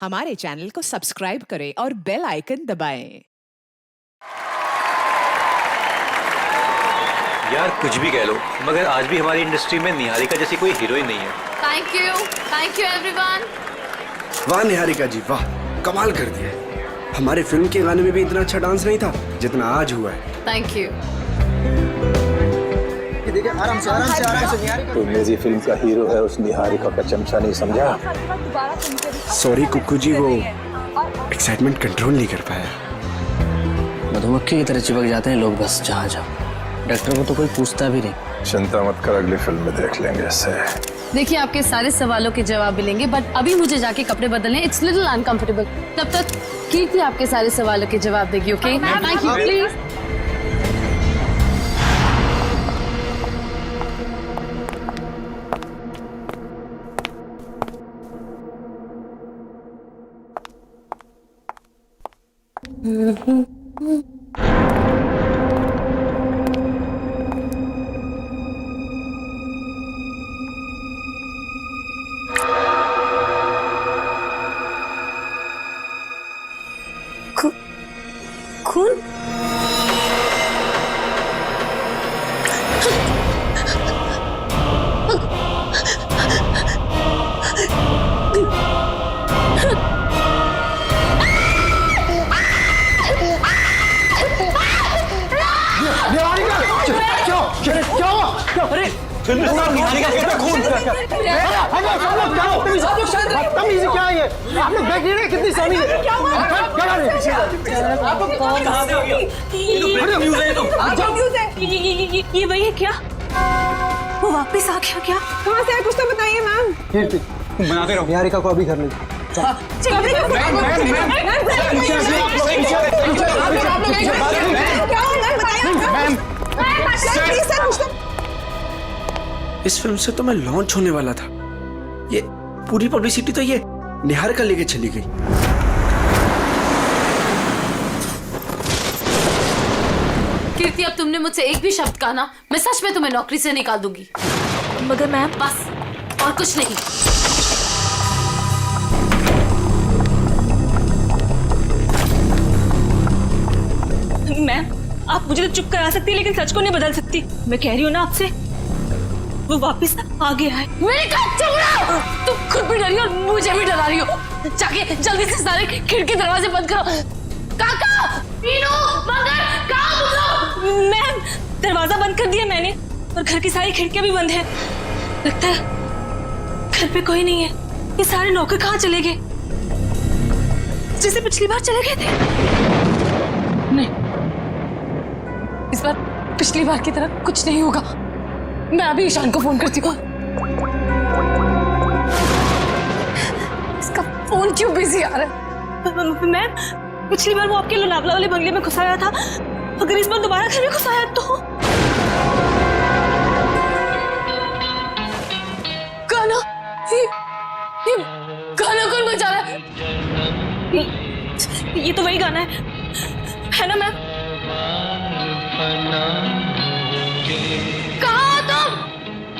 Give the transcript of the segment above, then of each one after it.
हमारे चैनल को सब्सक्राइब करें और बेल आइकन दबाएं। यार कुछ भी कह लो, मगर आज भी हमारी इंडस्ट्री में निहारिका जैसी कोई हीरोइन नहीं है। Thank you everyone. वाह निहारिका जी वाह, कमाल कर दिया। हमारे फिल्म के गाने में भी इतना अच्छा डांस नहीं था जितना आज हुआ है। Thank you. देखिए आराम से आराम से आराम से निहारिका। तो मेरी फिल्म का हीरो है, उस निहारिका का चमचा नहीं समझा। सॉरी कुक्कू जी, वो एक्साइटमेंट कंट्रोल नहीं कर पाया। मधुमक्खी की तरह चिपक जाते हैं लोग बस जहाँ जाओ। डॉक्टर को तो कोई पूछता भी नहीं। चिंता मत कर, अगली फिल्म में देख लेंगे ऐसे। देखिए आपके सारे सवालों के जवाब मिलेंगे, बट अभी मुझे जाके कपड़े बदलने, इट्स लिटिल अनकंफर्टेबल। तब तक कीर्ति आपके सारे सवालों के जवाब देगी। Okay thank you please. खून फिल्म स्टार निहारिका के खून। ये वही है क्या? वो वापस आ गया क्या? कहाँ से आया कुछ तो बताइए मैम। बनाते रहो। निहारिका को अभी कर लेंगे। इस फिल्म से तो मैं लॉन्च होने वाला था, ये पूरी पब्लिसिटी तो ये निहारिका लेके चली गई। कीर्ति, अब तुमने मुझसे एक भी शब्द कहा ना, मैं सच में तुम्हें नौकरी से निकाल दूंगी। मगर मैम बस और कुछ नहीं। मैम आप मुझे तो चुप करा सकती है, लेकिन सच को नहीं बदल सकती। मैं कह रही हूँ ना आपसे, वो वापस आ गया है। मेरी चुप रहो। तुम खुद भी डरी और मुझे भी डरा रही हो। जाके जल्दी से सारे खिड़की दरवाजे बंद करो। काका, मीनू, मगर, कहाँ तुम लोग? मैम दरवाजा बंद कर दिया मैंने, और घर की सारी खिड़कियां भी बंद है। लगता है घर पे कोई नहीं है। ये सारे नौकर कहाँ चले गए? जैसे पिछली बार चले गए थे। नहीं, इस बार पिछली बार की तरह कुछ नहीं होगा। मैं अभी ईशान को फोन करती हूँ। इसका फोन क्यों बिजी आ रहा है? मैम पिछली बार वो आपके लोनावला वाले बंगले में घुस आया था, अगर इस बार दोबारा घर में घुस आया तो? गाना, ये गाना कौन बजा रहा है? ये तो वही गाना है ना मैम? कहाँ तुम?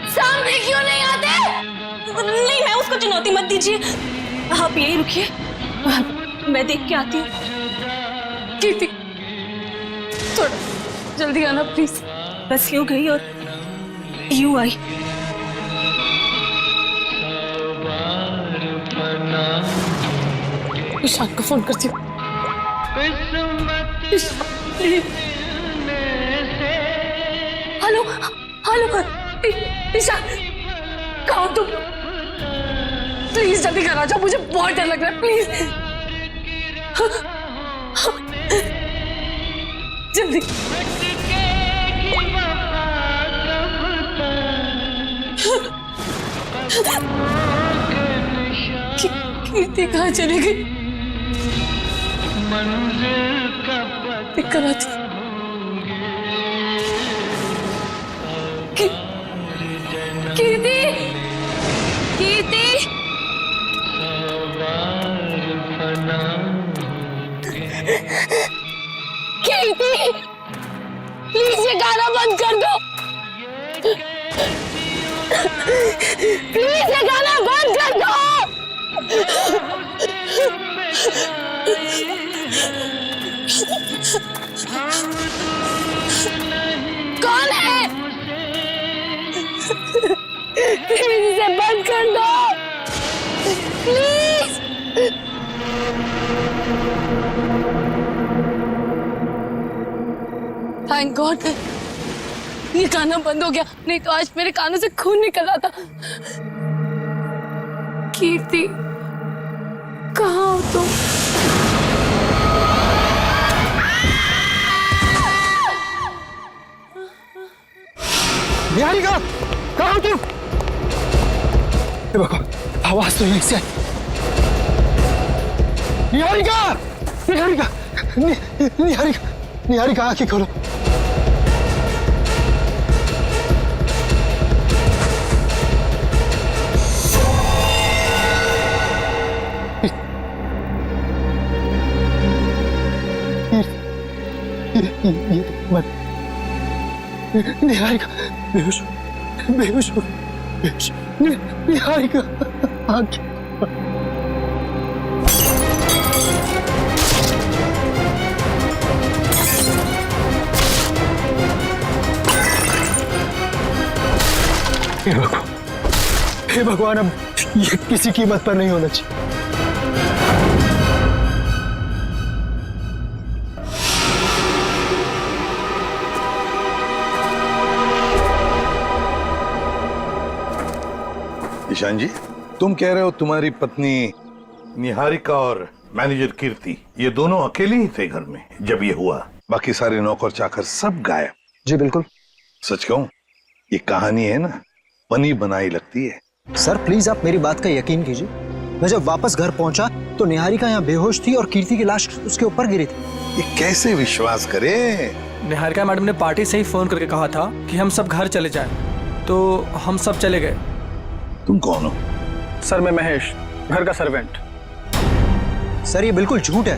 सामने क्यों नहीं आते? नहीं मैं उसको चुनौती मत दीजिए, आप यही रुकिए, मैं देख के आती हूँ। कीर्ति, थोड़ा जल्दी आना प्लीज। बस यूं गई और यूं आई। ईशान को फोन करती हूँ। हेलो हेलो ईशान, कहाँ तुम? प्लीज जल्दी घर आ जाओ, मुझे बहुत डर लग रहा है। प्लीज जल्दी। कीर्ति कहाँ चली गई? दिक्कत आती। कीर्ति, कीर्ति, कीर्ति, प्लीज ये गाना बंद कर दो। प्लीज ये गाना बंद कर दो। कौन है? प्लीज इसे बंद कर दो, प्लीज। थैंक गॉड ये गाना बंद हो गया, नहीं तो आज मेरे कानों से खून निकल रहा था। कीर्ति कहाँ हो तुम? निहारिका, कहाँ हो तुम? भगवान, आवाज तो यहीं से आई। निहारिका, निहारिका, निहारिका, निहारिका, आंखें खोलो। निहारिका बेहोश बेहोश बेहोश। निहारिका आंखें हे भगवान, अब ये किसी कीमत पर नहीं होना चाहिए। ईशान जी, तुम कह रहे हो तुम्हारी पत्नी निहारिका और मैनेजर कीर्ति ये दोनों अकेले ही थे घर में जब ये हुआ? बाकी सारे नौकर चाकर सब गायब? जी बिल्कुल। सच कहूं, ये कहानी है ना, बनी बनाई लगती है। सर प्लीज आप मेरी बात का यकीन कीजिए। मैं जब वापस घर पहुंचा तो निहारिका यहाँ बेहोश थी और कीर्ति की लाश उसके ऊपर गिरी थी। ये कैसे विश्वास करे? निहारिका मैडम ने पार्टी से ही फोन करके कहा था कि हम सब घर चले जाएं, तो हम सब चले गए। तुम कौन हो? सर मैं महेश, घर का सर्वेंट। सर ये बिल्कुल झूठ है,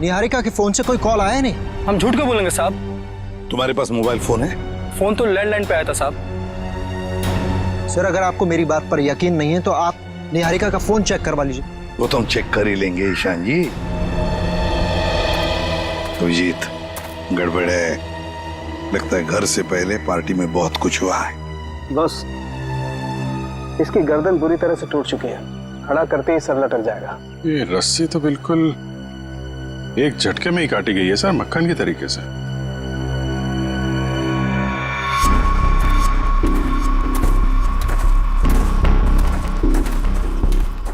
निहारिका के फोन से कोई कॉल आया नहीं। हम झूठ क्यों बोलेंगे साहब? तुम्हारे पास मोबाइल फोन है? फोन तो लैंडलाइन पे आया था साहब। सर अगर आपको मेरी बात पर यकीन नहीं है तो आप निहारिका का फोन चेक करवा लीजिए। वो तो हम चेक कर ही लेंगे ईशान जी। अभिजीत, गड़बड़ है, लगता है घर से पहले पार्टी में बहुत कुछ हुआ है। बस इसकी गर्दन बुरी तरह से टूट चुकी है, खड़ा करते ही सर लटक जाएगा। ये रस्सी तो बिल्कुल एक झटके में ही काटी गई है सर, मक्खन के तरीके से।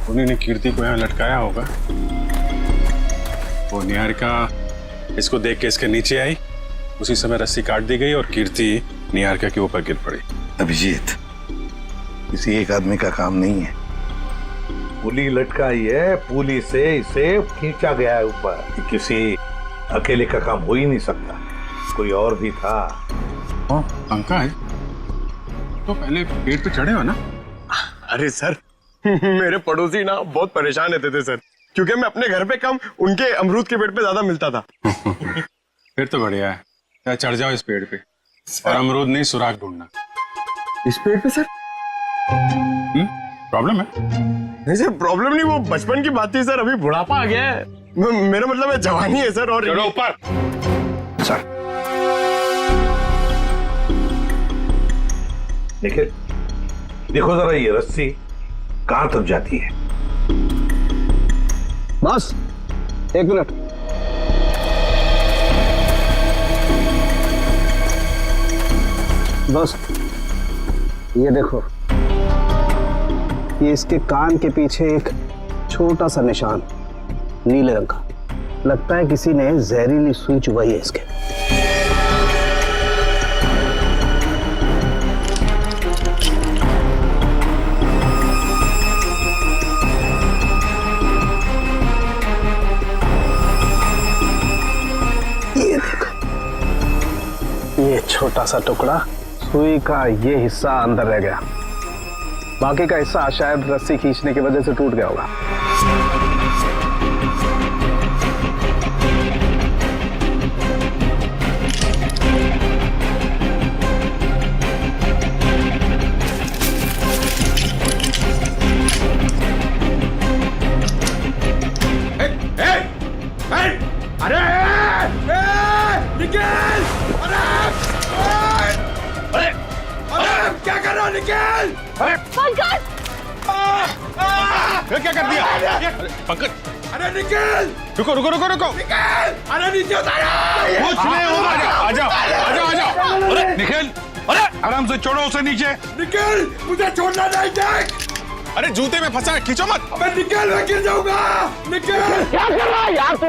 उन्होंने कीर्ति को यहाँ लटकाया होगा। वो निहारिका इसको देख के इसके नीचे आई, उसी समय रस्सी काट दी गई और कीर्ति निहारिका के ऊपर गिर पड़ी। अभिजीत, किसी एक आदमी का काम नहीं है। पुली लटकाई है, पुली से इसे खींचा गया है ऊपर। ये किसी अकेले का काम हो ही नहीं सकता, कोई और भी था। पंखा है तो पहले पेड़ पे चढ़े हो ना? अरे सर मेरे पड़ोसी ना बहुत परेशान रहते थे सर, क्योंकि मैं अपने घर पे कम उनके अमरूद के पेड़ पे ज्यादा मिलता था। फिर तो बढ़िया है, चाहे चढ़ जाओ इस पेड़ पे और अमरूद नहीं सुराग ढूंढना। इस पेड़ पे सर प्रॉब्लम है? नहीं सर प्रॉब्लम नहीं, वो बचपन की बात थी सर, अभी बुढ़ापा आ गया है। मेरा मतलब है जवानी है सर। और चलो ऊपर। सर देखो जरा ये रस्सी कहां तक जाती है। बस एक मिनट। बस ये देखो, ये इसके कान के पीछे एक छोटा सा निशान नीले रंग का, लगता है किसी ने जहरीली सुई चुभाई है इसके। ये देखो, ये छोटा सा टुकड़ा, सुई का ये हिस्सा अंदर रह गया, बाकी का हिस्सा शायद रस्सी खींचने की वजह से टूट गया होगा। निकल! अरे पंकज! क्या कर दिया? पंकज! अरे निकल! रुको रुको रुको रुको! निकल! अरे नीचे उतारो! कुछ नहीं होगा। आ जाओ आ जाओ आ जाओ। अरे निकल! अरे आराम से छोड़ो उसे नीचे। निकल! मुझे छोड़ना नहीं, देख! अरे जूते में फंसा है, खींचो मत। अबे निकल, मैं गिर जाऊंगा! निकल! क्या कर रहा है यार तू?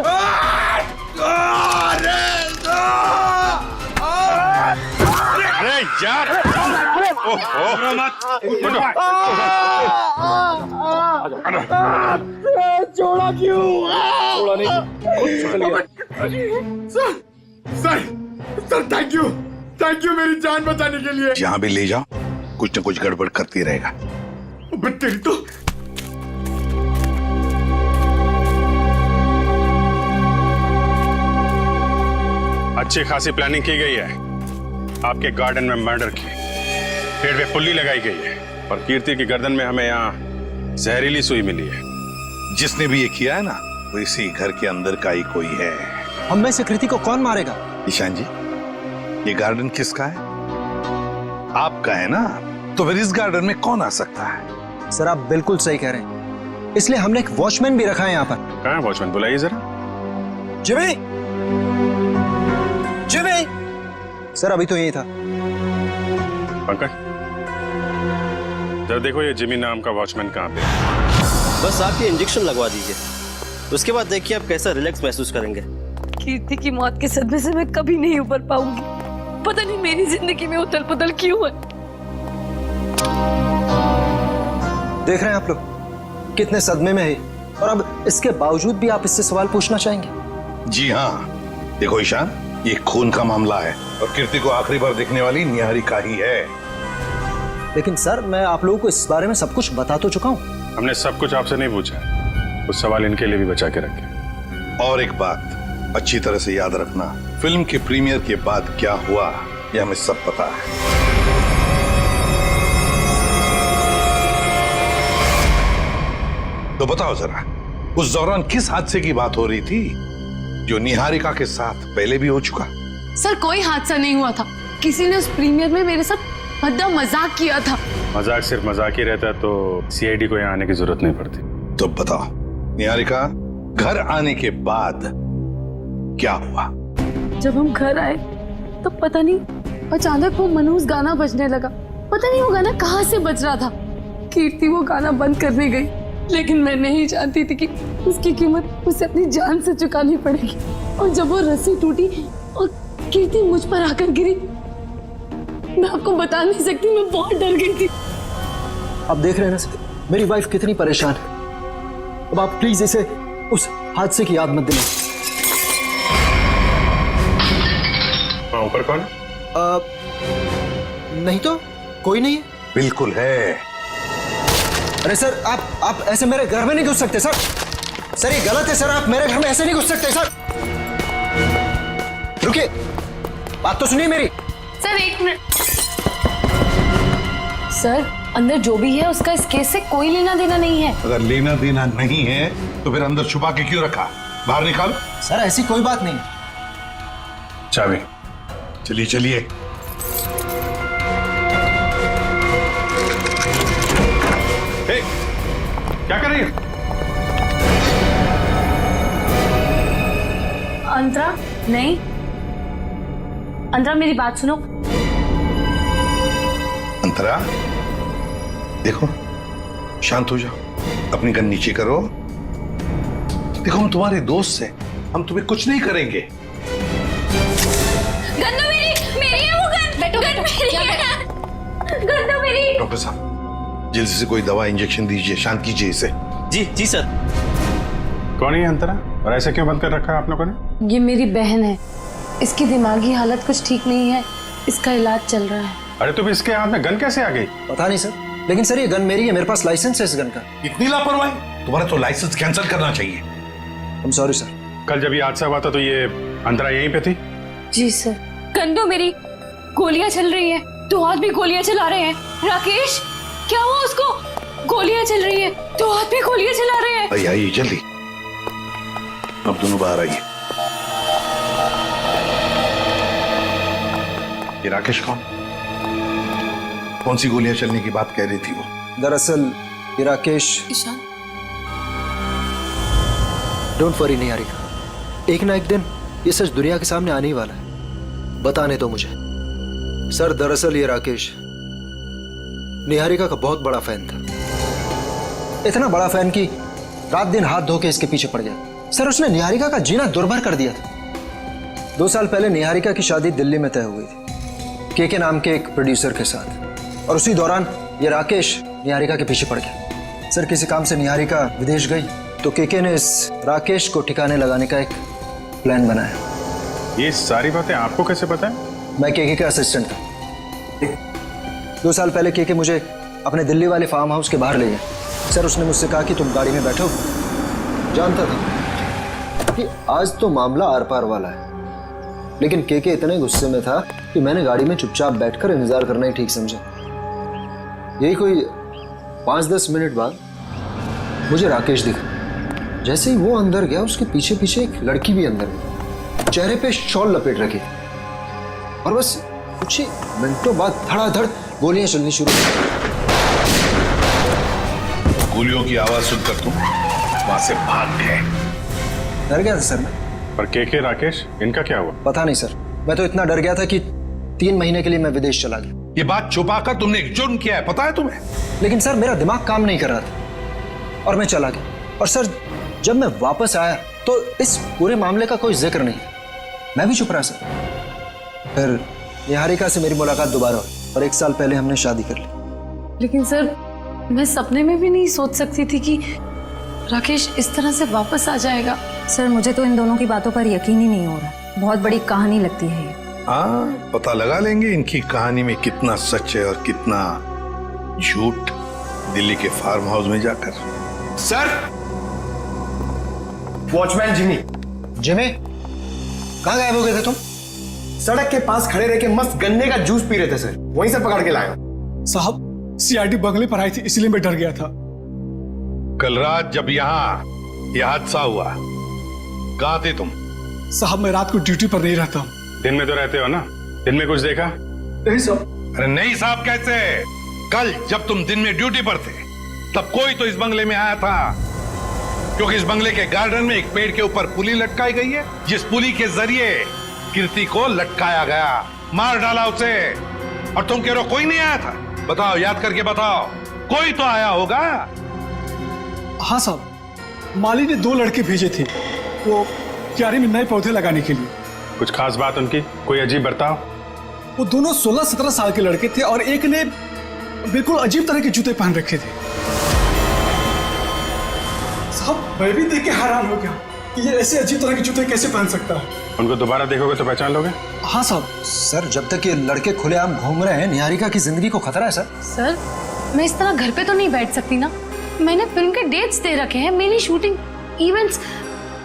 अरे यार! ओहो मत! छोड़ा क्यों? छोड़ा नहीं। सर थैंक यू मेरी जान बचाने के लिए। जहाँ भी ले जाओ कुछ न कुछ गड़बड़ करती रहेगा। तेरी तो अच्छी खासी प्लानिंग की गई है। आपके गार्डन में मर्डर की, पेड़ पे पुल्ली लगाई गई है और कीर्ति की गर्दन में हमें यहाँ जहरीली सुई मिली है। जिसने भी ये किया है ना, वो इसी घर के अंदर का ही कोई है। हम में से कृति को कौन मारेगा? ईशान जी, ये गार्डन किसका है? आपका है ना, तो फिर इस गार्डन में कौन आ सकता है? सर आप बिल्कुल सही कह रहे हैं, इसलिए हमने एक वॉचमैन भी रखा है यहाँ पर। कहाँ है वॉचमैन? बुलाइए जरा। जिमी! जिमी! सर अभी तो यही था। पंकज जरा देखो ये जिमी नाम का वॉचमैन कहाँ पे है। बस आप ये इंजेक्शन लगवा दीजिए, उसके बाद देखिए आप कैसा रिलैक्स महसूस करेंगे। कीर्ति की मौत के सदमे से मैं कभी नहीं उबर पाऊंगी। पता नहीं मेरी जिंदगी में उथल पुथल क्यों है। देख रहे हैं आप लोग कितने सदमे में है, और अब इसके बावजूद भी आप इससे सवाल पूछना चाहेंगे? जी हाँ, देखो ईशान, ये खून का मामला है और कीर्ति को आखिरी बार देखने वाली निहारिका ही है। लेकिन सर मैं आप लोगों को इस बारे में सब कुछ बता तो चुका हूँ। हमने सब कुछ आपसे नहीं पूछा, कुछ सवाल इनके लिए भी बचा के रखे। और एक बात अच्छी तरह से याद रखना, फिल्म के प्रीमियर के बाद क्या हुआ ये हमें सब पता है। तो बताओ जरा, उस दौरान किस हादसे की बात हो रही थी जो निहारिका के साथ पहले भी हो चुका? सर कोई हादसा नहीं हुआ था, किसी ने उस प्रीमियर में मेरे साथ भद्दा मजाक किया था। मजाक सिर्फ मजाक ही रहता तो सीआईडी को यहाँ आने की जरूरत नहीं पड़ती। तो बताओ निहारिका, घर आने के बाद क्या हुआ? जब हम घर आए तो पता नहीं अचानक वो मनहूस गाना बजने लगा। पता नहीं वो गाना कहाँ से बज रहा था। कीर्ति वो गाना बंद करने गई, लेकिन मैं नहीं जानती थी कि उसकी कीमत उसे अपनी जान से चुकानी पड़ेगी। और जब वो रस्सी टूटी और कीर्ति मुझ पर आकर गिरी, मैं आपको बता नहीं सकती, मैं बहुत डर गई थी। अब देख रहे हैं ना सर, मेरी वाइफ कितनी परेशान है। अब आप प्लीज इसे उस हादसे की याद मत दिलाएं। ऊपर कौन? नहीं तो कोई नहीं है। बिल्कुल है। अरे सर आप ऐसे मेरे घर में नहीं घुस सकते सर। सर ये गलत है सर, आप मेरे घर में ऐसे नहीं घुस सकते सर। रुकिए, बात तो सुनिए मेरी। सर एक मिनट। सर अंदर जो भी है उसका इस केस से कोई लेना देना नहीं है। अगर लेना देना नहीं है तो फिर अंदर छुपा के क्यों रखा? बाहर निकालो। सर ऐसी कोई बात नहीं। चाबी। चलिए चलिए। क्या कर रही है? अंतरा नहीं, अंतरा मेरी बात सुनो। अंतरा देखो, शांत हो जाओ, अपनी गन नीचे करो। देखो हम तुम्हारे दोस्त हैं, हम तुम्हें कुछ नहीं करेंगे। गन तो मेरी है वो गन। गन मेरी है। गन तो मेरी। डॉक्टर साहब जल्दी से कोई दवा इंजेक्शन दीजिए, शांत कीजिए इसे। जी सर। कौन है अंतरा और ऐसे क्यों बंद कर रखा है आप लोगों ने? ये मेरी बहन है, इसकी दिमागी हालत कुछ ठीक नहीं है, इसका इलाज चल रहा है। अरे तो इसके हाथ में गन कैसे आ गई? पता नहीं सर, लेकिन सर ये गन मेरी है, मेरे पास लाइसेंस है इस गन का। इतनी लापरवाही? तुम्हारा तो लाइसेंस कैंसिल करना चाहिए। I'm sorry sir. कल जब ये हादसा हुआ था तो ये अंतरा यहीं पे थी? जी सर। गन तो मेरी, गोलियां चल रही है, दो हाथ भी गोलियां चला रहे हैं। राकेश क्या हुआ उसको? गोलियां चल रही है, दो हाथ भी गोलियां चला रहे हैं। आइए जल्दी, अब दोनों बाहर आइए। ये राकेश कौन? कौन सी गोलियां चलने की बात कह रही थी वो? दरअसल ये राकेश। ईशान, डोंट वरी निहारिका, एक ना एक दिन ये सच दुनिया के सामने आने ही वाला है। बताने दो मुझे। सर दरअसल ये राकेश निहारिका का बहुत बड़ा फैन था, इतना बड़ा फैन कि रात दिन हाथ धो के इसके पीछे पड़ गया। सर उसने निहारिका का जीना दुर्भर कर दिया था। 2 साल पहले निहारिका की शादी दिल्ली में तय हुई थी के नाम के एक प्रोड्यूसर के साथ, और उसी दौरान ये राकेश निहारिका के पीछे पड़ गया। सर किसी काम से निहारिका विदेश गई तो के ने इस राकेश को ठिकाने लगाने का एक प्लान बनाया। ये सारी बातें आपको कैसे पता है? मैं के का असिस्टेंट था। 2 साल पहले के मुझे अपने दिल्ली वाले फार्म हाउस के बाहर ले गया। सर उसने मुझसे कहा कि तुम गाड़ी में बैठो। जानता था कि आज तो मामला आर पार वाला है, लेकिन के इतने गुस्से में था कि मैंने गाड़ी में चुपचाप बैठकर इंतजार करना ही ठीक समझा। यही कोई 5-10 मिनट बाद मुझे राकेश दिखा। जैसे ही वो अंदर गया उसके पीछे पीछे एक लड़की भी अंदर गई, चेहरे पे शॉल लपेट रखी थी, और बस कुछ ही मिनटों बाद धड़ाधड़ गोलियां चलनी शुरू हुई। गोलियों की आवाज सुनकर तुम वहां से भाग गए। डर गया था सर मैं। पर के राकेश, इनका क्या हुआ? पता नहीं सर, मैं तो इतना डर गया था कि 3 महीने के लिए मैं विदेश चला गया। ये बात छुपाकर तुमने एक जुर्म किया है, पता है तुम्हें? लेकिन सर मेरा दिमाग काम नहीं कर रहा था और मैं चला गया। और सर जब मैं वापस आया तो इस पूरे मामले का कोई जिक्र नहीं। मैं भी चुप रहा सर। फिर निहारिका से मेरी मुलाकात दोबारा हुई और 1 साल पहले हमने शादी कर ली। लेकिन सर मैं सपने में भी नहीं सोच सकती थी कि राकेश इस तरह से वापस आ जाएगा। सर मुझे तो इन दोनों की बातों पर यकीन ही नहीं हो रहा। बहुत बड़ी कहानी लगती है ये। हाँ, पता लगा लेंगे इनकी कहानी में कितना सच है और कितना झूठ दिल्ली के फार्म हाउस में जाकर। Sir, watchman Jimmy. जिमी, कहाँ गायब हो गए थे तुम? सड़क के पास खड़े रह के मस्त गन्ने का जूस पी रहे थे सर, वहीं से पकड़ के लाया। साहब सीआईडी बंगले पर आई थी, इसलिए मैं डर गया था। कल रात जब यहाँ यह हादसा हुआ, कहाँ थे तुम? साहब मैं रात को ड्यूटी पर नहीं रहता। दिन में तो रहते हो ना? दिन में कुछ देखा? नहीं साहब। अरे नहीं साहब कैसे? कल जब तुम दिन में ड्यूटी पर थे तब कोई तो इस बंगले में आया था, क्योंकि इस बंगले के गार्डन में एक पेड़ के ऊपर पुली लटकाई गई है, जिस पुली के जरिए कीर्ति को लटकाया गया, मार डाला उसे। और तुम कह रहे हो कोई नहीं आया था? बताओ, याद करके बताओ, कोई तो आया होगा। हाँ साहब, माली ने 2 लड़के भेजे थे वो क्यारी में नए पौधे लगाने के लिए। कुछ खास बात उनकी? कोई अजीब बर्ताव? वो दोनों 16-17 साल के लड़के थे और एक ने बिल्कुल अजीब तरह के जूते पहन रखे थे। साहब मैं भी देख के हैरान हो गया, ये ऐसे अजीब तरह के जूते कैसे पहन सकता है। उनको दोबारा देखोगे तो पहचान लोगे? हाँ साहब। सर जब तक ये लड़के खुलेआम घूम रहे हैं, निहारिका की जिंदगी को खतरा है सर। सर मैं इस तरह घर पे तो नहीं बैठ सकती ना। मैंने फिल्म के डेट्स दे रखे हैं, मेरी शूटिंग, इवेंट्स।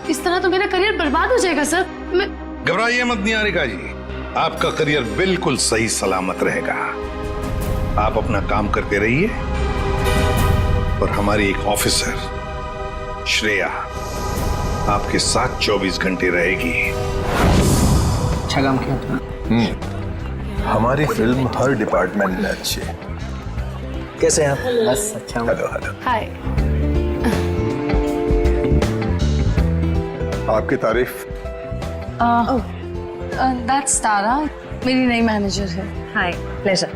इस तरह तो मेरा करियर बर्बाद हो जाएगा सर। मैं घबराइए मत निहारिका जी, आपका करियर बिल्कुल सही सलामत रहेगा। आप अपना काम करते रहिए और हमारी एक ऑफिसर श्रेया आपके साथ 24 घंटे रहेगी। अच्छा काम किया। हमारी फिल्म हर डिपार्टमेंट में अच्छी है। कैसे हैं आप? बस अच्छा। Hello hello. हाय। आपकी तारीफ। दैट्स तारा, मेरी नई मैनेजर है। Hi, pleasure.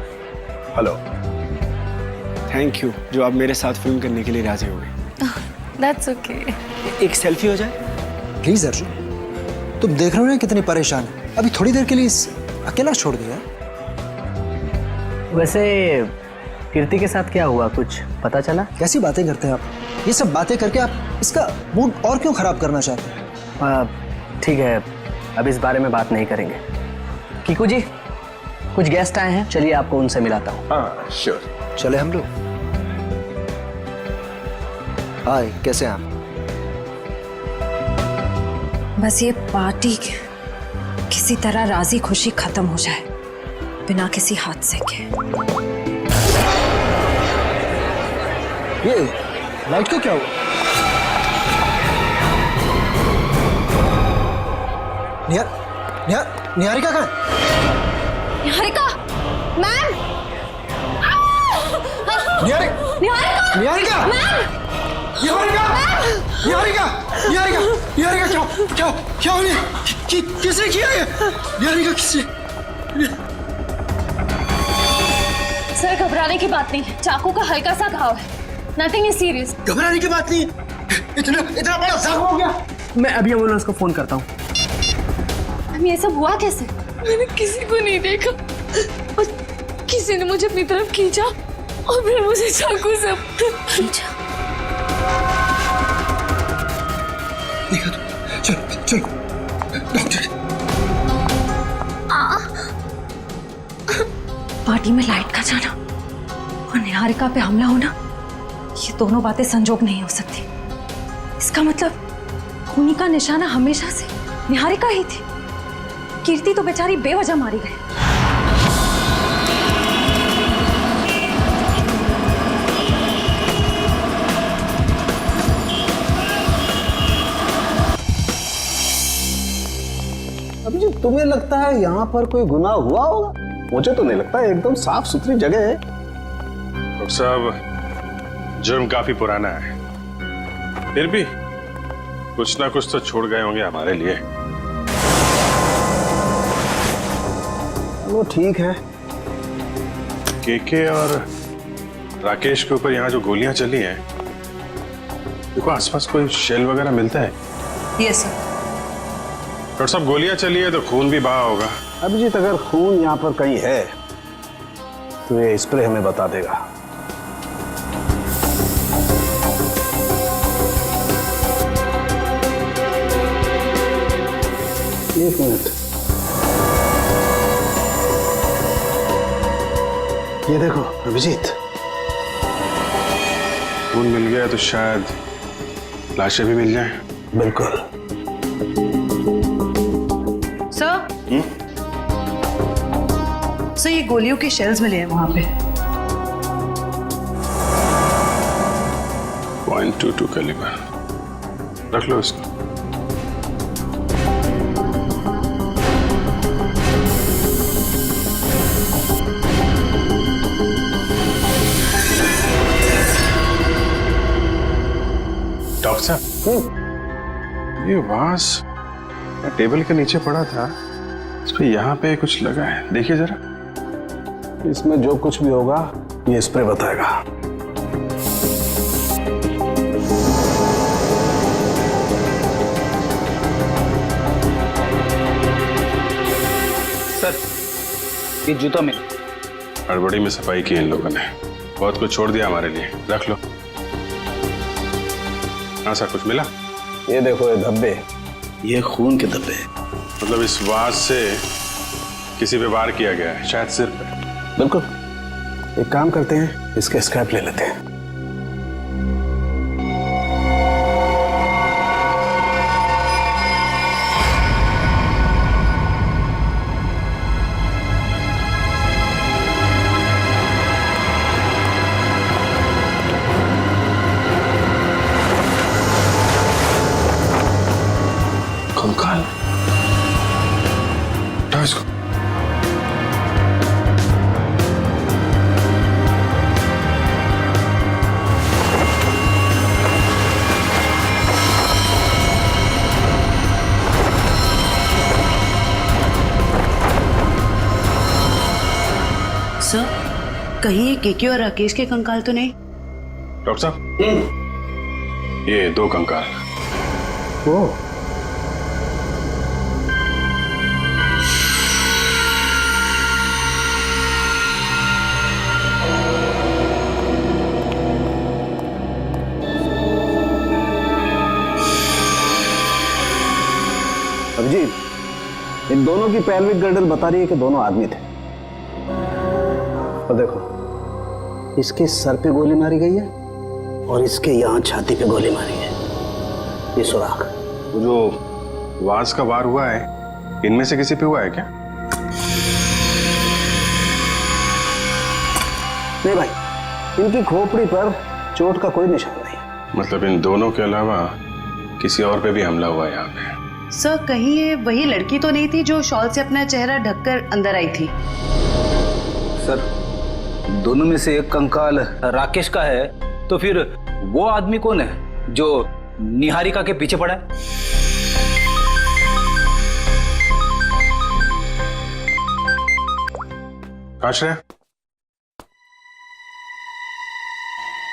Hello. Thank you जो आप मेरे साथ फिल्म करने के लिए राजी हो गए। That's okay. एक सेल्फी हो जाए प्लीज अर्जुन, तुम देख रहे हो ना कितनी परेशान है। अभी थोड़ी देर के लिए अकेला छोड़ दिया। वैसे कीर्ति के साथ क्या हुआ, कुछ पता चला? कैसी बातें करते हैं आप? ये सब बातें करके आप इसका मूड और क्यों खराब करना चाहते हैं? ठीक है, अब इस बारे में बात नहीं करेंगे। कीकू जी, कुछ गेस्ट आए हैं, चलिए आपको उनसे मिलाता हूँ। हाँ श्योर। चले हम लोग। हाय, कैसे हैं आप? बस ये पार्टी किसी तरह राजी खुशी खत्म हो जाए, बिना किसी हादसे के। ये लाइट को क्या हुआ? निहारिका कहाँ है? निहारिका मैम। निहारिका! निहारिका! निहारिका! निहारिका! निहारिका! निहारिका क्या हो रहा है? किसने किया ये? निहारिका किसने? सर घबराने की बात नहीं है, चाकू का हल्का सा घाव है, नथिंग इज सीरियस। घबराने की बात नहीं, इतना बड़ा जख्म हो गया। मैं अभी एम्बुलेंस को फोन करता हूँ। ये सब हुआ कैसे? मैंने किसी को नहीं देखा और किसी ने मुझे अपनी तरफ खींचा और फिर मुझे चाकू से खींचा। देखा तो, चलो डॉक्टर। पार्टी में लाइट का जाना और निहारिका पे हमला होना, ये दोनों बातें संजोग नहीं हो सकती। इसका मतलब खूनी का निशाना हमेशा से निहारिका ही थी। कीर्ति तो बेचारी बेवजह मारी गई। अब जी तुम्हें लगता है यहाँ पर कोई गुनाह हुआ होगा? मुझे तो नहीं लगता, एकदम साफ सुथरी जगह है। डॉक्टर साहब, जुर्म काफी पुराना है, फिर भी कुछ ना कुछ तो छोड़ गए होंगे हमारे लिए। वो ठीक है। केके और राकेश के ऊपर यहाँ जो गोलियां चली हैं, देखो आसपास कोई शेल वगैरह मिलता है? Yes sir. डॉक्टर साहब, गोलियां चली है तो खून भी बहा होगा। अभिजीत, अगर खून यहाँ पर कहीं है तो ये स्प्रे हमें बता देगा। एक मिनट, ये देखो अभिजीत, खून मिल गया तो शायद लाशें भी मिल जाएं। बिल्कुल। सर, सर ये गोलियों के शेल्स मिले हैं वहां पे। .22 कैलिबर, रख लो इसको। डॉक्टर साहब, ये वास टेबल के नीचे पड़ा था, इस पे यहाँ पे कुछ लगा है, देखिए जरा। इसमें जो कुछ भी होगा ये स्प्रे बताएगा। सर, ये जूता में हड़बड़ी में सफाई की इन लोगों ने, बहुत कुछ छोड़ दिया हमारे लिए, रख लो। हाँ सर, कुछ मिला? ये देखो ये धब्बे, ये खून के धब्बे। मतलब इस वास से किसी पे वार किया गया है, शायद सिर पे। बिल्कुल। एक काम करते हैं, इसके स्क्रैप ले लेते हैं। कंकाल, उठाओ इसको। सर, कहीं ये केके और राकेश के कंकाल तो नहीं? डॉक्टर साहब, ये 2 कंकाल। ओ, अभिजीत, इन दोनों की पेल्विक गर्डल बता रही है कि दोनों आदमी थे। और देखो, इसके सर पे गोली मारी गई है और इसके यहाँ छाती पे गोली मारी है, ये सुराख। वो जो वास का वार हुआ है, इनमें से किसी पे हुआ है क्या? नहीं भाई, इनकी खोपड़ी पर चोट का कोई निशान नहीं। मतलब इन दोनों के अलावा किसी और पे भी हमला हुआ है यहाँ पे? सर, कहीं ये वही लड़की तो नहीं थी जो शॉल से अपना चेहरा ढककर अंदर आई थी? सर, दोनों में से एक कंकाल राकेश का है, तो फिर वो आदमी कौन है जो निहारिका के पीछे पड़ा है? आश्रय,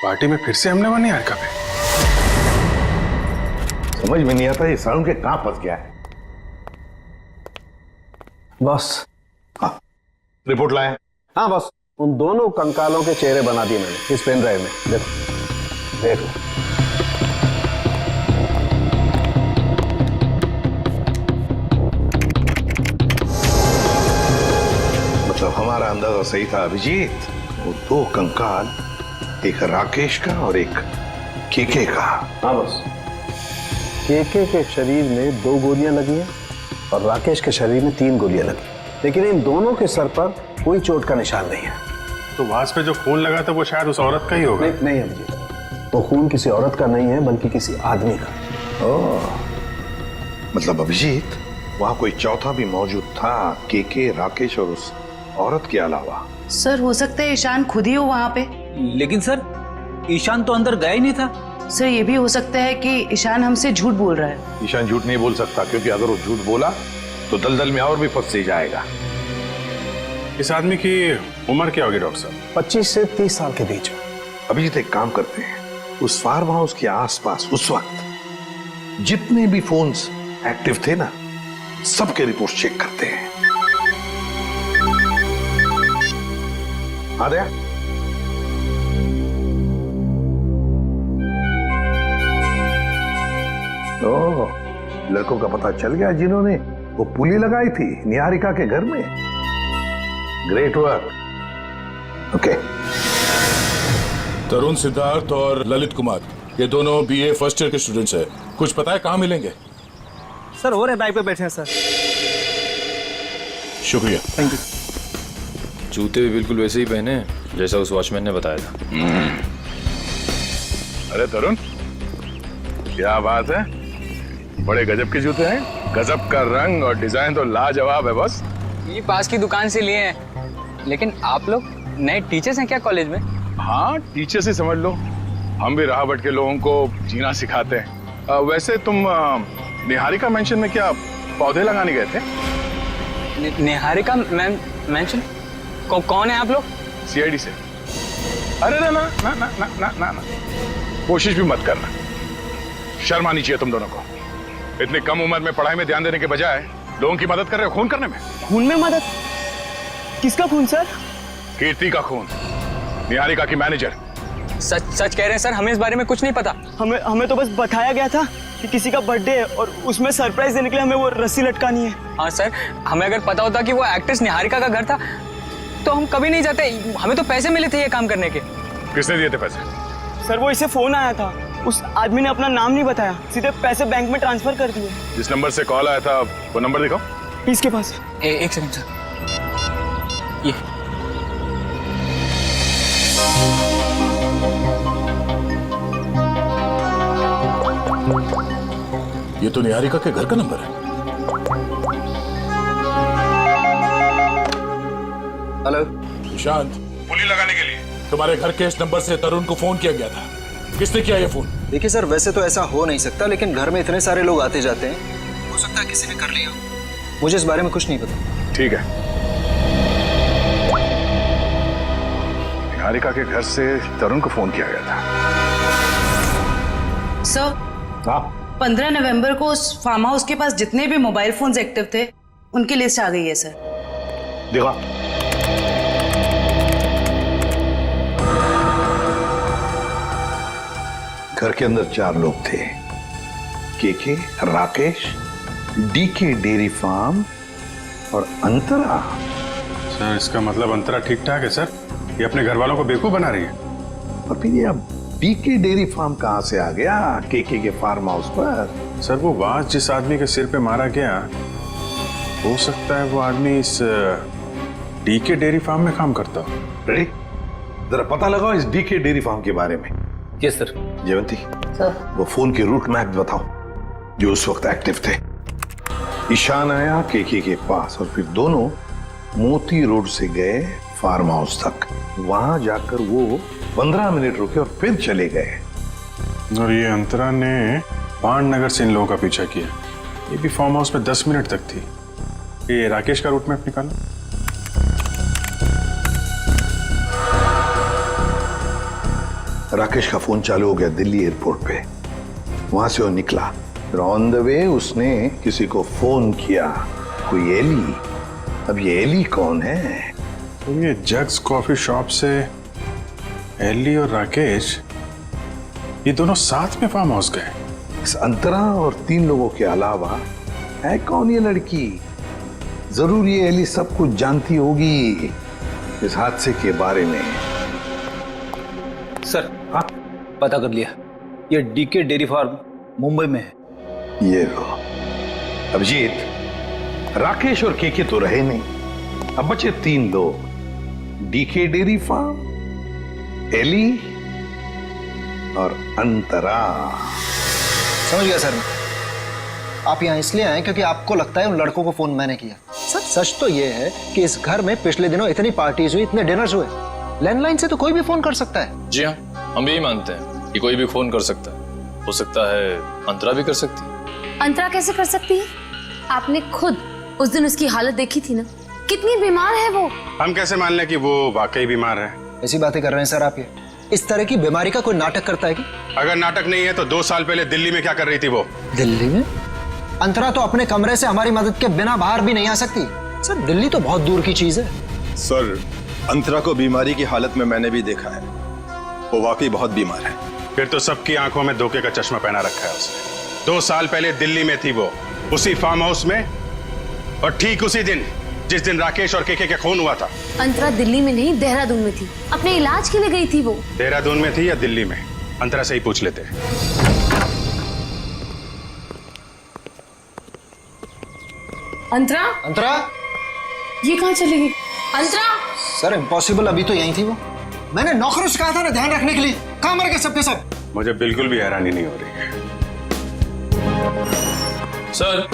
पार्टी में फिर से हमने वही निहारिका पे। समझ में नहीं आता ये साउंड के कहां फंस गया है। बॉस। हाँ, रिपोर्ट लाए? हाँ बॉस, उन दोनों कंकालों के चेहरे बना दिए मैंने इस पेन ड्राइव में। देखो देखो। मतलब हमारा अंदाजा सही था अभिजीत। वो दो कंकाल, एक राकेश का और एक केके का। हाँ बॉस, केके के शरीर में 2 गोलियां लगी हैं और राकेश के शरीर में 3 गोलियां लगी, लेकिन इन दोनों के सर पर कोई चोट का निशान नहीं है। तो वास पे जो खून लगा था वो शायद उस औरत का ही होगा। नहीं अभिजीत, वो खून किसी औरत का नहीं है बल्कि किसी आदमी का। ओह, मतलब अभिजीत वहां कोई चौथा भी मौजूद था, केके, राकेश और उस औरत के अलावा। सर हो सकता है ईशान खुद ही हो वहाँ पे। लेकिन सर ईशान तो अंदर गया ही नहीं था। सर ये भी हो सकता है कि ईशान हमसे झूठ बोल रहा है। ईशान झूठ नहीं बोल सकता, क्योंकि अगर वो झूठ बोला तो दलदल में और भी फंस ही जाएगा। इस आदमी की उम्र क्या होगी डॉक्टर साहब? 25 से 30 साल के बीच में। अभिजीत एक काम करते हैं, उस फार्म हाउस के आसपास उस वक्त जितने भी फोन्स एक्टिव थे ना, सबके रिपोर्ट चेक करते हैं। आ गया? ओह, लड़कों का पता चल गया जिन्होंने वो पुली लगाई थी निहारिका के घर में। Great work. ओके। तरुण, सिद्धार्थ और ललित कुमार, ये दोनों बीए फर्स्ट ईयर के स्टूडेंट्स हैं। कुछ पता है कहाँ मिलेंगे? सर हो रहे बाइक पे बैठे हैं सर। शुक्रिया। Thank you. जूते भी बिल्कुल वैसे ही पहने जैसा उस वॉचमैन ने बताया था। अरे तरुण, क्या बात है, बड़े गजब के जूते हैं। गजब का रंग और डिजाइन तो लाजवाब है बस। ये पास की दुकान से लिए हैं। लेकिन आप लोग नए टीचर्स हैं क्या कॉलेज में? हाँ, टीचर्स ही समझ लो। हम भी राह भटके लोगों को जीना सिखाते हैं। वैसे तुम निहारिका मेंशन में क्या पौधे लगाने गए थे? निहारिका मेंशन? कौन है आप लोग? सीआईडी से। अरे ना ना ना ना ना ना ना, ना। कोशिश भी मत करना, शर्म आनी चाहिए तुम दोनों को। इतनी कम उम्र में पढ़ाई में ध्यान देने के बजाय लोगों की मदद कर रहे हो खून करने में। खून में मदद? किसका खून सर? कीर्ति का खून, निहारिका की मैनेजर। सच कह रहे हैं सर, हमें इस बारे में कुछ नहीं पता। हमें तो बस बताया गया था कि किसी का बर्थडे है और उसमें सरप्राइज देने के लिए हमें वो रस्सी लटकानी है। हाँ सर, हमें अगर पता होता कि वो एक्ट्रेस निहारिका का घर था तो हम कभी नहीं जाते। हमें तो पैसे मिले थे ये काम करने के। किसने दिए थे पैसे? सर वो इसे फोन आया था, उस आदमी ने अपना नाम नहीं बताया, सीधे पैसे बैंक में ट्रांसफर कर दिए। जिस नंबर से कॉल आया था वो नंबर दिखाओ। इसके पास एक सेकंड सर। ये ये तो निहारिका के घर का नंबर है। हेलो ईशांत, पुली लगाने के लिए तुम्हारे घर के इस नंबर से तरुण को फोन किया गया था। किसने किया ये फोन? देखिए सर, वैसे तो ऐसा हो नहीं सकता, लेकिन घर में इतने सारे लोग आते जाते हैं, हो सकता है किसी ने कर लिया। मुझे इस बारे में कुछ नहीं पता। ठीक है, निहारिका के घर से तरुण को फोन किया गया था। सर, हाँ, 15 नवंबर को उस फार्म हाउस के पास जितने भी मोबाइल फोन्स एक्टिव थे उनकी लिस्ट आ गई है सर। देखा। घर के अंदर 4 लोग थे, KK, Rakesh, DK dairy farm और अंतरा। सर इसका मतलब अंतरा ठीक ठाक है सर, ये अपने घर वालों को बेवकूफ बना रही है। और फिर ये डीके डेयरी फार्म कहां से आ गया केके के फार्म हाउस पर? सर वो वास जिस आदमी के सिर पे मारा गया, हो सकता है वो आदमी इस डीके डेयरी फार्म में काम करता हो। रेडी, जरा पता लगाओ इस डीके डेयरी फार्म के बारे में। Yes sir. जयवंती, वो फोन के रूट मैप बताओ जो उस वक्त एक्टिव थे। ईशान आया केके के पास और फिर दोनों मोती रोड से गए फार्म हाउस तक। वहां जाकर वो 15 मिनट रुके और फिर चले गए। और ये अंतरा ने पान नगर से इन लोगों का पीछा किया। ये भी फार्म हाउस में 10 मिनट तक थी। ये राकेश का रूट मैप निकाला। राकेश का फोन चालू हो गया दिल्ली एयरपोर्ट पे। वहां से वो निकला, फिर ऑन द वे उसने किसी को फोन किया, कोई एली। अब ये एली कौन है? तो ये जग्स कॉफी शॉप से एली और राकेश ये दोनों साथ में फार्म हाउस गए। इस अंतरा और 3 लोगों के अलावा है कौन ये लड़की? जरूर ये एली सब कुछ जानती होगी इस हादसे के बारे में। सर, हाँ, पता कर लिया। ये डीके डेयरी फार्म मुंबई में है। ये लो अभिजीत, राकेश और केके तो रहे नहीं, अब बचे 3 लोग। डीके डेयरी फार्म, एली और अंतरा। समझ गया सर। आप यहाँ इसलिए आए क्योंकि आपको लगता है उन लड़कों को फोन मैंने किया। सर सच तो ये है कि इस घर में पिछले दिनों इतनी पार्टीज हुई, इतने डिनर्स हुए, लैंडलाइन से तो कोई भी फोन कर सकता है। जी हाँ, हम यही मानते हैं कि कोई भी फोन कर सकता है। हो सकता है अंतरा भी कर सकती है। अंतरा कैसे कर सकती है? आपने खुद उस दिन उसकी हालत देखी थी ना, कितनी बीमार है वो। हम कैसे मान लें कि वो वाकई बीमार है? ऐसी बातें कर रहे हैं सर आप। ये इस तरह की बीमारी का कोई नाटक करता है कि? अगर नाटक नहीं है तो 2 साल पहले दिल्ली में क्या कर रही थी वो? दिल्ली में? अंतरा तो अपने कमरे से हमारी मदद के बिना बाहर भी नहीं आ सकती। सर दिल्ली तो बहुत दूर की चीज है। सर अंतरा को बीमारी की हालत में मैंने भी देखा है, वो वाकई बहुत बीमार है। फिर तो सबकी आंखों में धोखे का चश्मा पहना रखा है उसने। 2 साल पहले दिल्ली में थी वो, उसी फार्म हाउस में, और ठीक उसी दिन जिस दिन राकेश और केके का खून हुआ था। अंतरा दिल्ली में नहीं, देहरादून में थी, अपने इलाज के लिए गई थी वो। देहरादून में थी या दिल्ली में? अंतरा से ही पूछ लेते हैं। अंतरा? अंतरा? ये कहाँ चली गई? अंतरा? सर इम्पॉसिबल, अभी तो यही थी वो। मैंने नौकरों से कहा था ना ध्यान रखने के लिए। कहाँ मर गए सबके सब? मुझे बिल्कुल भी हैरानी नहीं हो रही है। सर,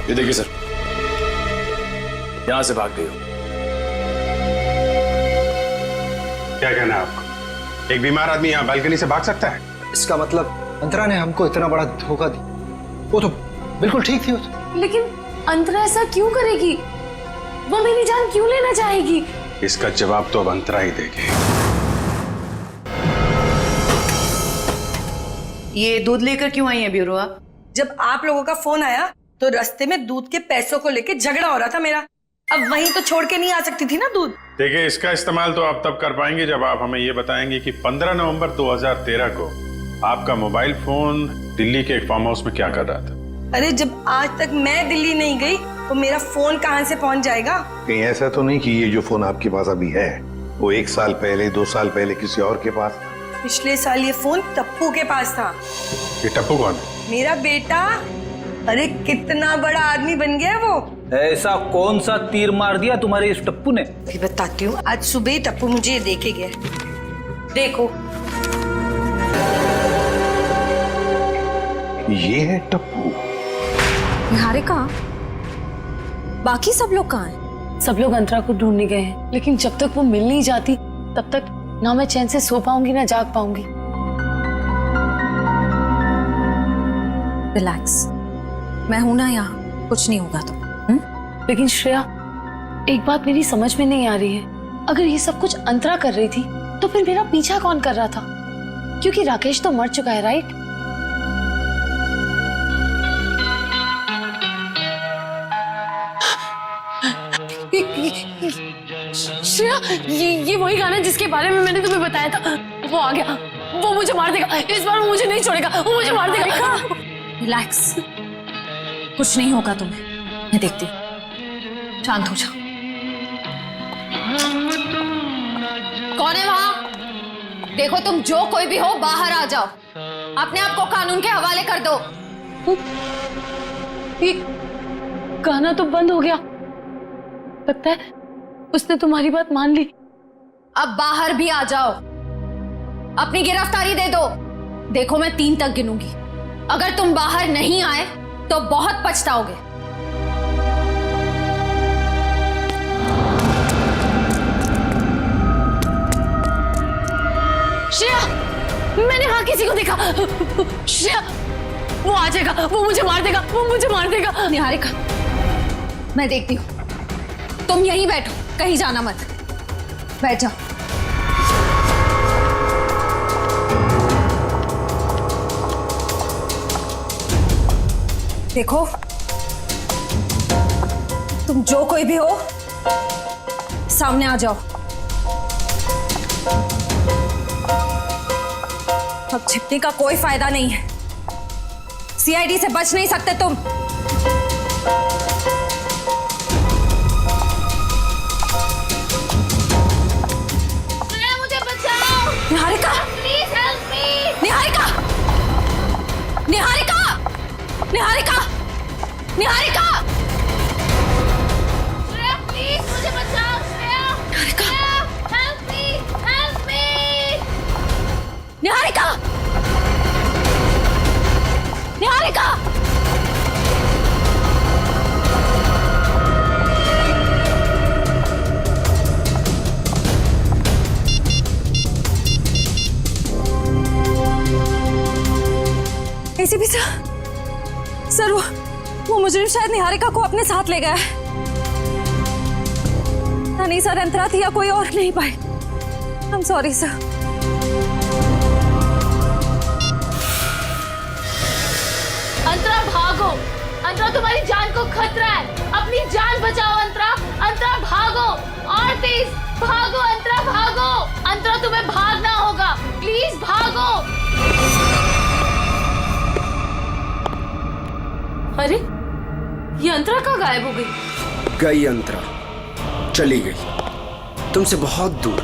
ये देखिए सर, यहां से भाग गई हो। क्या कहना है आपको? एक बीमार आदमी यहाँ बालकनी से भाग सकता है? इसका मतलब अंतरा ने हमको इतना बड़ा धोखा दिया। वो तो बिल्कुल ठीक थी वो तो। लेकिन अंतरा ऐसा क्यों करेगी? वो मेरी जान क्यों लेना चाहेगी? इसका जवाब तो अब अंतरा ही देगी। ये दूध लेकर क्यों आई है ब्यूरो? जब आप लोगों का फोन आया तो रास्ते में दूध के पैसों को लेके झगड़ा हो रहा था मेरा। अब वहीं तो छोड़ के नहीं आ सकती थी ना दूध। देखिए, इसका इस्तेमाल तो आप तब कर पाएंगे जब आप हमें ये बताएंगे कि 15 नवंबर 2013 को आपका मोबाइल फोन दिल्ली के एक फार्म हाउस में क्या कर रहा था। अरे जब आज तक मैं दिल्ली नहीं गई तो मेरा फोन कहाँ से पहुंच जाएगा? कहीं ऐसा तो नहीं कि ये जो फोन आपके पास अभी है वो 1 साल पहले 2 साल पहले किसी और के पास था? पिछले साल ये फोन टप्पू के पास था। ये टप्पू कौन है? मेरा बेटा। अरे कितना बड़ा आदमी बन गया है वो। ऐसा कौन सा तीर मार दिया तुम्हारे इस टप्पू ने? भी बताती हूँ। आज सुबह ही टप्पू मुझे ये देके गया। देखो, ये है टप्पू। निहारिका, बाकी सब लोग कहाँ हैं? सब लोग अंतरा को ढूंढने गए हैं, लेकिन जब तक वो मिल नहीं जाती तब तक ना मैं चैन से सो पाऊंगी ना जाग पाऊंगी। रिलैक्स, मैं हूं ना यहाँ, कुछ नहीं होगा तो। लेकिन श्रेया, एक बात मेरी समझ में नहीं आ रही है। अगर ये सब कुछ अंतरा कर रही थी तो फिर मेरा पीछा कौन कर रहा था? क्योंकि राकेश तो मर चुका है, राइट? श्रेया, ये वही गाना है जिसके बारे में मैंने तुम्हें बताया था। वो आ गया, वो मुझे मार देगा। इस बार वो मुझे नहीं छोड़ेगा, वो मुझे मार देगा। रिलैक्स, कुछ नहीं होगा तुम्हें, मैं देखती हूँ। शांत हो जाओ। कौन है वहां? देखो, तुम जो कोई भी हो बाहर आ जाओ। अपने आप को कानून के हवाले कर दो। ये गाना तो बंद हो गया। लगता है उसने तुम्हारी बात मान ली। अब बाहर भी आ जाओ, अपनी गिरफ्तारी दे दो। देखो, मैं 3 तक गिनूंगी। अगर तुम बाहर नहीं आए तो बहुत पछताओगे। श्रेया, मैंने वहां किसी को देखा। श्रेया, वो आ जाएगा, वो मुझे मार देगा, वो मुझे मार देगा। निहारिका, मैं देखती हूँ, तुम यहीं बैठो, कहीं जाना मत, बैठ जाओ। देखो, तुम जो कोई भी हो, सामने आ जाओ। अब छिपने का कोई फायदा नहीं है, सीआईडी से बच नहीं सकते तुम। मुझे बचाओ। Niharika, please help me. Niharika, Niharika, Niharika, Niharika, Shreya please मुझे बचाओ। Shreya, Niharika, help me, help me. Niharika, Niharika, ACP sir, वो मुजरिम शायद निहारिका को अपने साथ ले गया है। नहीं सर, अंतरा थी या कोई और नहीं पाए। I am sorry sir. Antara भागो, अंतरा तुम्हारी जान को खतरा है, अपनी जान बचाओ अंतरा। अंतरा भागो, और तेज भागो अंतरा, भागो। अंतरा तुम्हें भागना होगा, प्लीज भागो। अरे, ये अंतरा कहाँ गायब हो गई? गई अंतरा, चली गई, तुमसे बहुत दूर।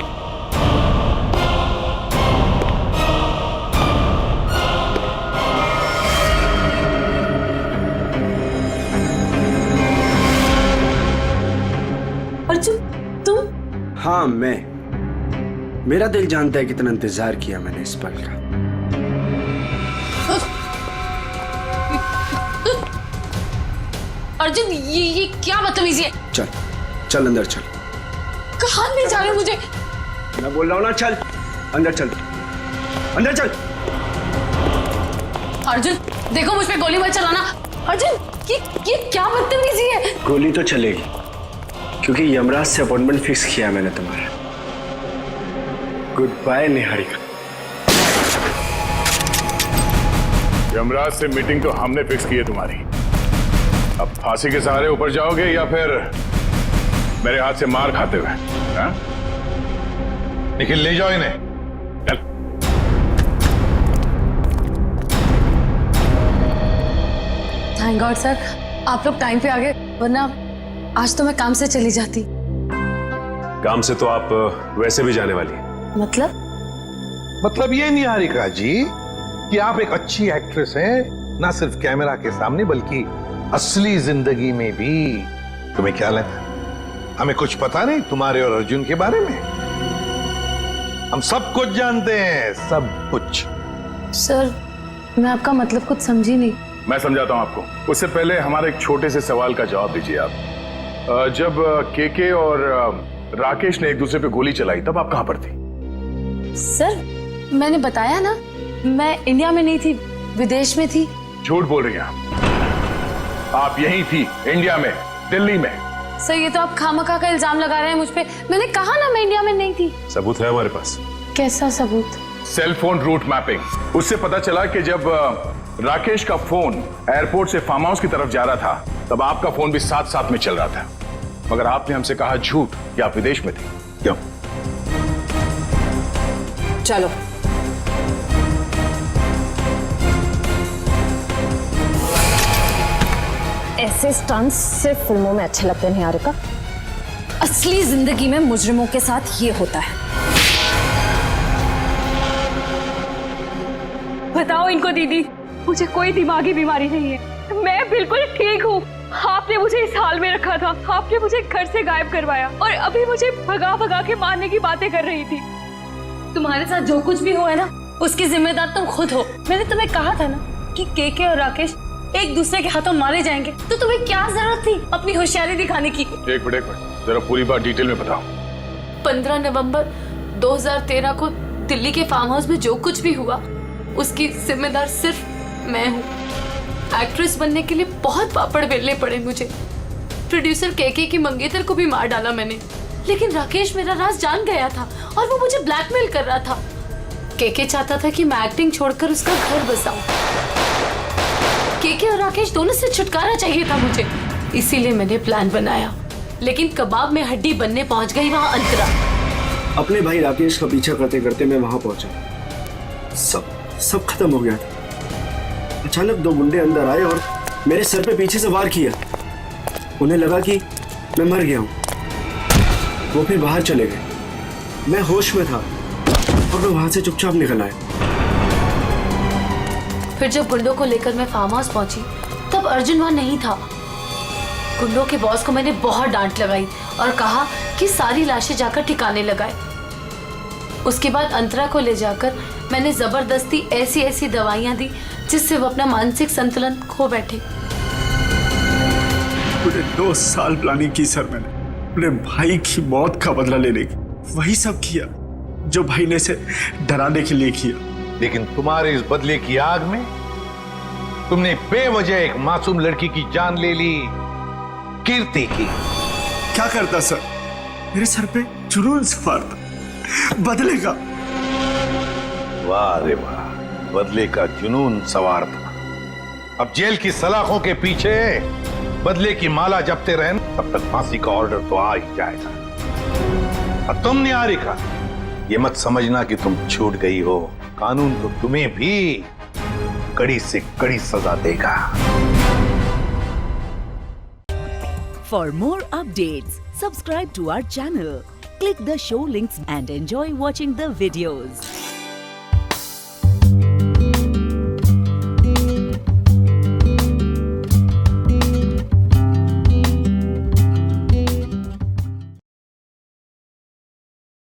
अर्जुन, तुम? हाँ, मैं। मेरा दिल जानता है कितना इंतजार किया मैंने इस पल का। अर्जुन, ये क्या बदतमीजी है? चल, चल अंदर चल। कहाँ ले जा रहे हो मुझे? मैं बोल रहा हूँ ना, चल अंदर चल, अंदर चल। अर्जुन, देखो मुझ पे गोली मत चलाना। अर्जुन, ये क्या बदतमीजी है? गोली तो चलेगी, क्योंकि यमराज से अपॉइंटमेंट फिक्स किया मैंने तुम्हारा। Good bye Niharika. यमराज से मीटिंग तो हमने फिक्स की है तुम्हारी। अब फांसी के सहारे ऊपर जाओगे या फिर मेरे हाथ से मार खाते हुए? हाँ? निखिल, ले जाओ इन्हें। चल। थैंक गॉड सर, आप लोग टाइम पे आ गए, वरना आज तो मैं काम से चली जाती। काम से तो आप वैसे भी जाने वाली हैं। मतलब ये निहारिका जी कि आप एक अच्छी एक्ट्रेस हैं, ना सिर्फ कैमरा के सामने बल्कि असली जिंदगी में भी। तुम्हें क्या लगा हमें कुछ पता नहीं तुम्हारे और अर्जुन के बारे में? हम सब कुछ जानते हैं, सब कुछ। सर, मैं आपका मतलब कुछ समझी नहीं। मैं समझाता हूं आपको। उससे पहले हमारे एक छोटे से सवाल का जवाब दीजिए आप। जब केके और राकेश ने एक दूसरे पे गोली चलाई, तब आप कहां पर थी? सर, मैंने बताया ना, मैं इंडिया में नहीं थी, विदेश में थी। झूठ बोल रही हैं आप यहीं थी, इंडिया में, दिल्ली में। सर, ये तो आप खामखा का इल्जाम लगा रहे हैं मुझ पे। मैंने कहा ना मैं इंडिया में नहीं थी। सबूत है हमारे पास। कैसा सबूत? Cell phone route mapping. उससे पता चला कि जब राकेश का फोन एयरपोर्ट से फार्म हाउस की तरफ जा रहा था, तब आपका फोन भी साथ साथ में चल रहा था। मगर आपने हमसे कहा झूठ कि आप विदेश में थे। क्यों? चलो। ऐसे स्टंट्स सिर्फ फिल्मों में अच्छे लगते हैं निहारिका। असली जिंदगी में मुजरिमों के साथ ये होता है। बताओ इनको दीदी, मुझे कोई दिमागी बीमारी नहीं है, मैं बिल्कुल ठीक हूँ। आपने मुझे इस हाल में रखा था, आपने मुझे घर से गायब करवाया और अभी मुझे भगा भगा के मारने की बातें कर रही थी। तुम्हारे साथ जो कुछ भी हुआ है ना, उसकी जिम्मेदार तुम खुद हो। मैंने तुम्हें कहा था ना कि केके और राकेश एक दूसरे के हाथों मारे जाएंगे, तो तुम्हें क्या जरूरत थी अपनी होशियारी दिखाने की? एक मिनट, जरा पूरी बात डिटेल में बताओ। 15 नवंबर 2013 को दिल्ली के फार्म हाउस में जो कुछ भी हुआ उसकी जिम्मेदार सिर्फ मैं हूँ। एक्ट्रेस बनने के लिए बहुत पापड़ बेलने पड़े मुझे। प्रोड्यूसर केके की मंगेतर को भी मार डाला मैंने, लेकिन राकेश मेरा राज जान गया था और वो मुझे ब्लैकमेल कर रहा था। केके चाहता था कि मैं एक्टिंग छोड़कर उसका घर बसाऊं। केके और राकेश दोनों से छुटकारा चाहिए था मुझे, इसीलिए मैंने प्लान बनाया। लेकिन कबाब में हड्डी बनने पहुंच गई वहां अंतरा। अपने भाई राकेश का पीछा करते करते मैं वहां पहुंचा। सब खत्म हो गया था। अचानक दो गुंडे अंदर आए और मेरे सर पे पीछे से वार किया। उन्हें लगा कि मैं मर गया हूं। वो फिर बाहर चले गए। मैं होश में था और मैं वहां से चुपचाप निकल आया। फिर जब गुंडों को लेकर मैं फार्म हाउस पहुंची तब अर्जुन वहां नहीं था। गुंडों के बॉस को मैंने बहुत डांट लगाई और कहा कि सारी लाशें जाकर ठिकाने लगाए। उसके बाद अंतरा को ले जाकर मैंने जबरदस्ती ऐसी दवाइयां दी जिससे वो अपना मानसिक संतुलन खो बैठे। पूरे 2 साल प्लानिंग की सर मैंने अपने भाई की मौत का बदला लेने की। वही सब किया जो भाई ने इसे डराने के लिए किया। लेकिन तुम्हारे इस बदले की आग में तुमने बेवजह एक मासूम लड़की की जान ले ली, कीर्ति की। क्या करता सर? मेरे सर पे जुनून सवार था बदले का। वाह रे वाह, बदले का जुनून सवार था। अब जेल की सलाखों के पीछे बदले की माला जपते रहे तब तक फांसी का ऑर्डर तो आ ही जाएगा। और तुम निहारिका, ये मत समझना कि तुम छूट गई हो। कानून तो तुम्हें भी कड़ी से कड़ी सजा देगा। For more updates, subscribe to our channel, click the show links and enjoy watching the videos.